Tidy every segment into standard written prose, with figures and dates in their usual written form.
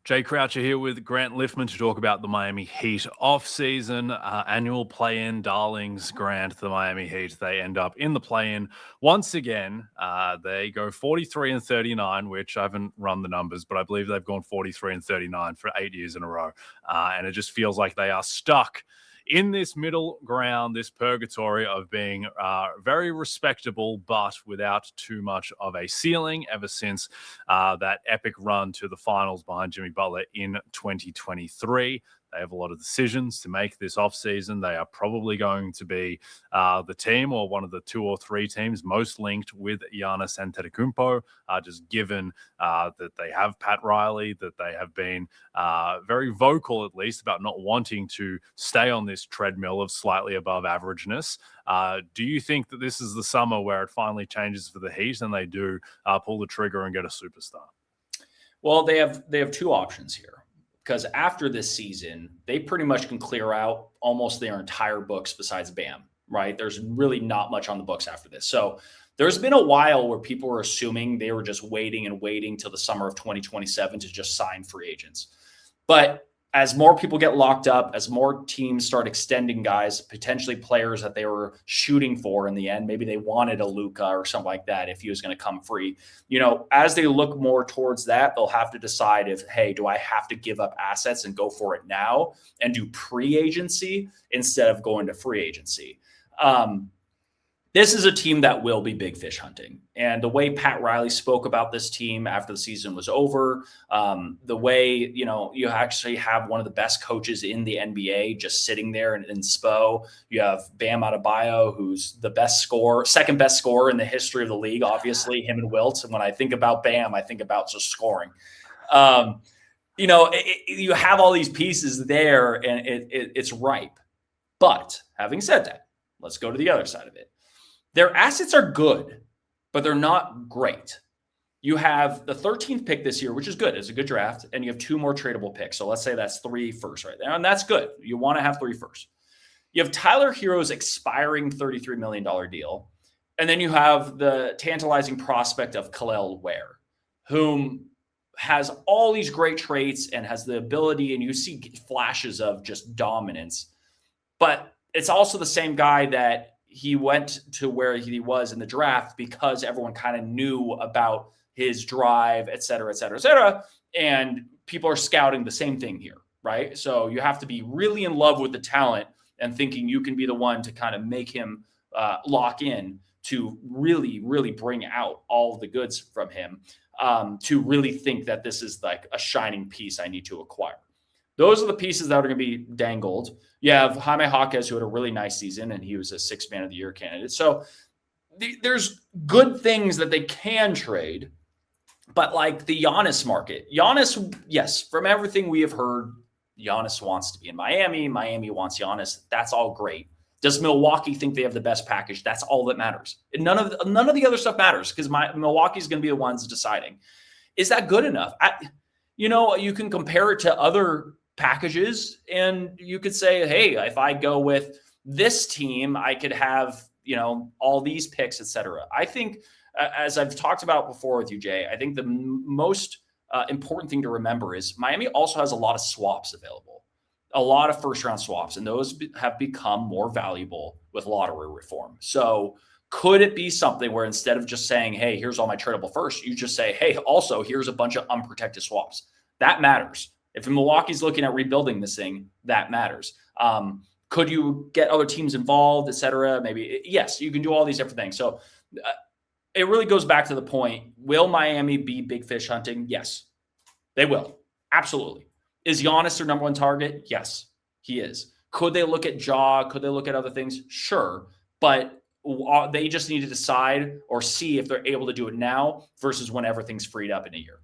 Jay Croucher here with Grant Liffmann to talk about the Miami Heat off-season annual play-in darlings. Grant, the Miami Heat, they end up in the play-in once again. They go 43 and 39, which I haven't run the numbers, but I believe they've gone 43 and 39 for 8 years in a row. And it just feels like they are stuck in this middle ground, this purgatory of being very respectable, but without too much of a ceiling ever since that epic run to the finals behind Jimmy Butler in 2023. They have a lot of decisions to make this offseason. They are probably going to be the team or one of the 2 or 3 teams most linked with Giannis Antetokounmpo, just given that they have Pat Riley, that they have been very vocal, at least, about not wanting to stay on this treadmill of slightly above averageness. Do you think that this is the summer where it finally changes for the Heat and they do pull the trigger and get a superstar? Well, they have 2 options here. Because after this season, they pretty much can clear out almost their entire books besides Bam, right? There's really not much on the books after this. So there's been a while where people were assuming they were just waiting till the summer of 2027 to just sign free agents. But as more people get locked up, as more teams start extending guys, potentially players that they were shooting for in the end, maybe they wanted a Luka or something like that if he was going to come free. As they look more towards that, they'll have to decide if, hey, do I have to give up assets and go for it now and do pre-agency instead of going to free agency? This is a team that will be big fish hunting. And the way Pat Riley spoke about this team after the season was over, the way, you actually have one of the best coaches in the NBA just sitting there in Spo. You have Bam Adebayo, who's the best scorer, second best scorer in the history of the league, obviously, him and Wilt. And when I think about Bam, I think about just scoring. You have all these pieces there, and it's ripe. But having said that, let's go to the other side of it. Their assets are good, but they're not great. You have the 13th pick this year, which is good. It's a good draft. And you have 2 more tradable picks. So let's say that's 3 firsts right there. And that's good. You want to have 3 firsts. You have Tyler Hero's expiring $33 million deal. And then you have the tantalizing prospect of kel'el, whom has all these great traits and has the ability, and you see flashes of just dominance. But it's also the same guy that he went to where he was in the draft because everyone kind of knew about his drive, et cetera, et cetera, et cetera. And people are scouting the same thing here, right? So you have to be really in love with the talent and thinking you can be the one to kind of make him lock in to really, really bring out all of the goods from him, to really think that this is like a shining piece I need to acquire. Those are the pieces that are going to be dangled. You have Jaime Jaquez, who had a really nice season, and he was a 6th Man of the Year candidate. So there's good things that they can trade, but like the Giannis market. Giannis, yes, from everything we have heard, Giannis wants to be in Miami. Miami wants Giannis. That's all great. Does Milwaukee think they have the best package? That's all that matters. And none of the other stuff matters because Milwaukee's going to be the ones deciding. Is that good enough? You can compare it to other packages and you could say, hey, if I go with this team, I could have, all these picks, et cetera. I think, as I've talked about before with you, Jay, I think the most important thing to remember is Miami also has a lot of swaps available, a lot of first-round swaps, and those have become more valuable with lottery reform. So could it be something where instead of just saying, hey, here's all my tradable first, you just say, hey, also, here's a bunch of unprotected swaps? That matters. If Milwaukee's looking at rebuilding this thing, that matters. Could you get other teams involved, et cetera? Maybe, yes, you can do all these different things. So it really goes back to the point, will Miami be big fish hunting? Yes, they will. Absolutely. Is Giannis their number 1 target? Yes, he is. Could they look at Ja? Could they look at other things? Sure. But they just need to decide or see if they're able to do it now versus when everything's freed up in a year.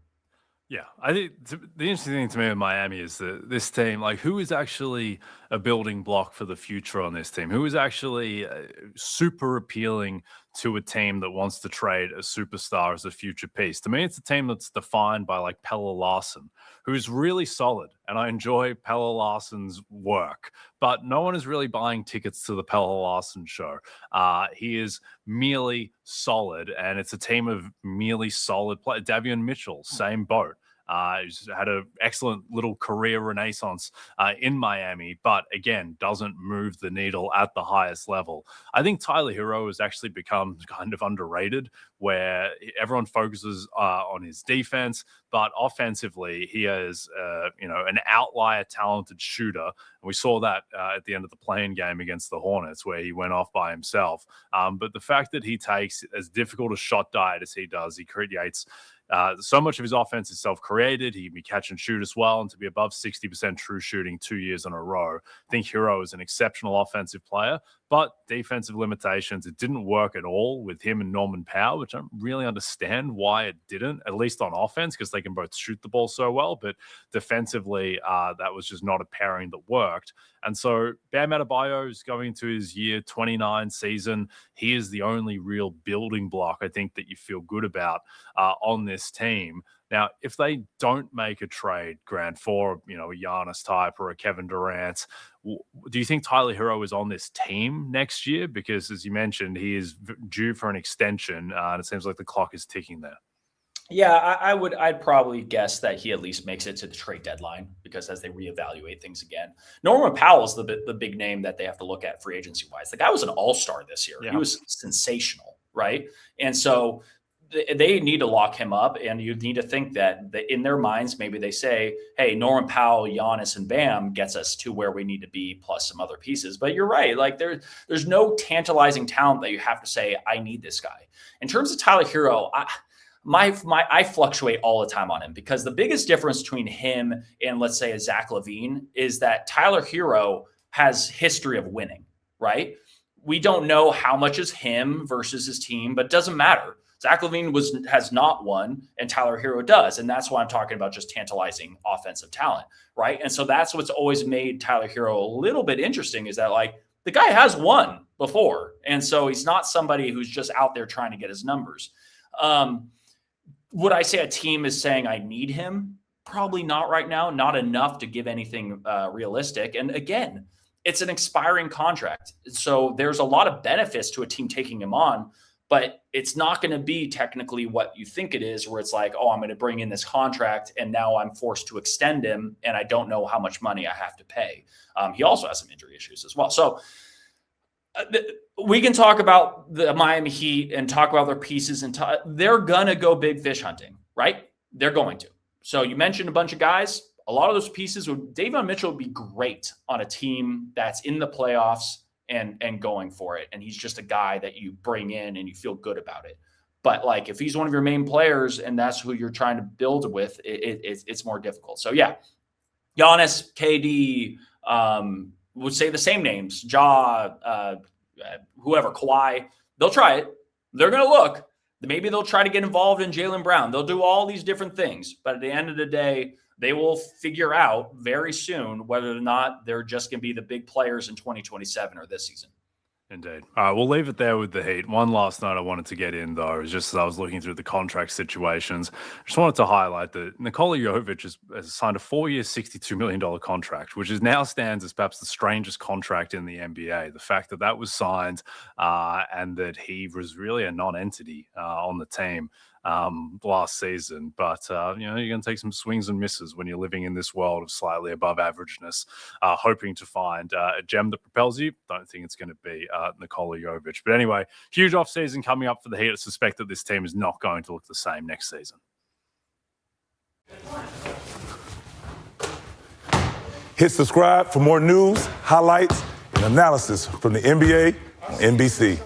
Yeah, I think the interesting thing to me with Miami is that this team, like, who is actually a building block for the future on this team? Who is actually super appealing to a team that wants to trade a superstar as a future piece? To me, it's a team that's defined by like Pelle Larsson, who's really solid, and I enjoy Pelle Larsson's work, but no one is really buying tickets to the Pelle Larsson show. He is merely solid, and it's a team of merely solid players. Davion Mitchell, same boat. He's had an excellent little career renaissance in Miami, but again, doesn't move the needle at the highest level. I think Tyler Hero has actually become kind of underrated, where everyone focuses on his defense, but offensively, he is, an outlier talented shooter. And we saw that at the end of the play-in game against the Hornets, where he went off by himself. But the fact that he takes as difficult a shot diet as he does, he creates so much of his offense is self-created. He can be catch and shoot as well, and to be above 60% true shooting 2 years in a row. I think Hero is an exceptional offensive player, but defensive limitations, it didn't work at all with him and Norman Powell, which I don't really understand why it didn't, at least on offense, because they can both shoot the ball so well, but defensively, that was just not a pairing that worked. And so Bam Adebayo is going into his year 29 season. He is the only real building block, I think, that you feel good about on this team. Now, if they don't make a trade, Grant, for a Giannis type or a Kevin Durant, do you think Tyler Hero is on this team next year? Because, as you mentioned, he is due for an extension, and it seems like the clock is ticking there. Yeah, I'd probably guess that he at least makes it to the trade deadline, because as they reevaluate things again, Norman Powell's the big name that they have to look at free agency wise. The guy was an all-star this year. Yeah. He was sensational, right? And so they need to lock him up, and you need to think that in their minds, maybe they say, hey, Norman Powell, Giannis, and Bam gets us to where we need to be, plus some other pieces. But you're right. Like there's no tantalizing talent that you have to say, I need this guy. In terms of Tyler Hero, I fluctuate all the time on him, because the biggest difference between him and, let's say, a Zach LaVine is that Tyler Hero has history of winning, right? We don't know how much is him versus his team, but it doesn't matter. Zach LaVine has not won, and Tyler Hero does. And that's why I'm talking about just tantalizing offensive talent, right? And so that's what's always made Tyler Hero a little bit interesting, is that, like, the guy has won before. And so he's not somebody who's just out there trying to get his numbers. Would I say a team is saying I need him? Probably not right now, not enough to give anything realistic. And again, it's an expiring contract. So there's a lot of benefits to a team taking him on, but it's not going to be technically what you think it is, where it's like, oh, I'm going to bring in this contract and now I'm forced to extend him and I don't know how much money I have to pay. He also has some injury issues as well. So we can talk about the Miami Heat and talk about their pieces, and they're going to go big fish hunting, right? They're going to. So you mentioned a bunch of guys. A lot of those pieces, Davion Mitchell would be great on a team that's in the playoffs and going for it. And he's just a guy that you bring in and you feel good about it. But like, if he's one of your main players and that's who you're trying to build with, it's more difficult. So yeah, Giannis, KD, would say the same names, whoever, Kawhi, they'll try it. They're going to look. Maybe they'll try to get involved in Jaylen Brown. They'll do all these different things. But at the end of the day, they will figure out very soon whether or not they're just going to be the big players in 2027 or this season. Indeed. All right, we'll leave it there with the Heat. One last note I wanted to get in, though, is just as I was looking through the contract situations, I just wanted to highlight that Nikola Jovic has signed a 4-year, $62 million contract, which now stands as perhaps the strangest contract in the NBA. The fact that was signed and that he was really a non-entity on the team last season. But, you're going to take some swings and misses when you're living in this world of slightly above averageness, hoping to find a gem that propels you. Don't think it's going to be Nikola Jovic. But anyway, huge offseason coming up for the Heat. I suspect that this team is not going to look the same next season. Hit subscribe for more news, highlights, and analysis from the NBA on NBC.